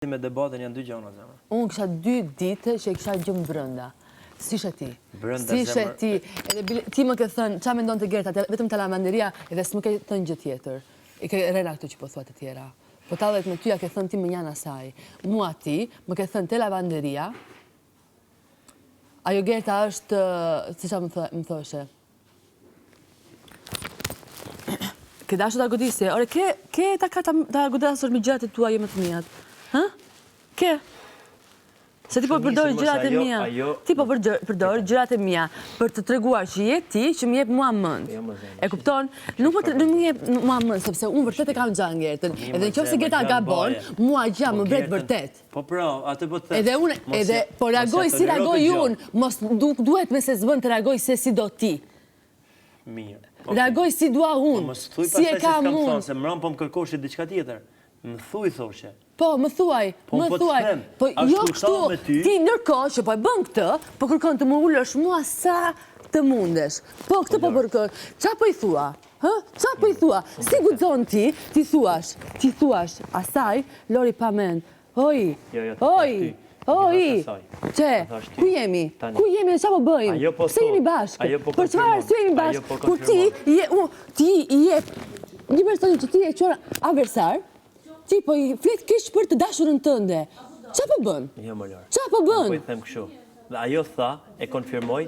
Me debatën janë dy gjëra zemra. Unë kisha 2 ditë që kisha gjëmë brënda. Si shë ti? Brënda si shë zemër. ti? Edhe ti më ke thënë, qa me ndonë të Gerta, vetëm të lavanderia, edhe s'më ke thënë gjë tjetër. I ke rena këtu që po thua të tjera. Po tallet me tyja ke thënë ti më janë asaj. Mua ti, më ke thënë të lavanderia. Ajo Gerta është, si qa më thoshe? Ke dashu ta godisje. Ore, ke ta godasur me gjërat e tua jo më të mijat. Hë? Ke? Se ti po përdojë gjërat e mia. Ti po përdojë gjërat e mia për të treguar që je ti që më jep mua mend. E kupton? Nuk më jep mua mend sepse unë vërtet e kam gjanë Gertën. Edhe nëse Gerta gabon, mua gjë më bret vërtet. Po pra, atë po të them. Edhe unë po reagoj si reagoj unë, mos duhet me se s'bën të reagoj se si do ti. Mirë. Reagoj si dua unë. Si e kam unë. Se më po më kërkosh diçka tjetër. Më thuj thoshe. Po, më thuaj, më thuaj. Po, jo kështu, ti ndërkohë që po e bën këtë, po kërkon të më ullësh mua sa të mundesh. Po, këtë po kërkon. Qa po i thua? Qa po i thua? Si guxon ti thuash, asaj, Lori pa mend. Oj, që, ku jemi? Ku jemi dhe qa po bëjmë? Se jemi bashkë? Për çfarë arsye jemi bashkë? Kur ti i jep një personi që ti e quar aversar, ti po i flet keq për të dashurën tënde. Qa po bën? Jo më lart. Qa po bën? Po i them kështu. Dhe ajo tha, e konfirmoj,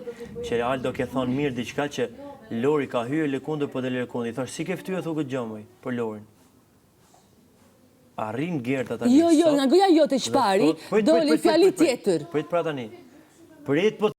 që Aldo ke thonë mirë diçka që Lori ka hyrë lëkundër po del lëkundër. I thash, si ke ftyrë thu këtë gjë për Lorin? Arrin Gerta tani. Jo, nga goja jote çpari, doli fjali tjetër. Prit pra tani. Prit po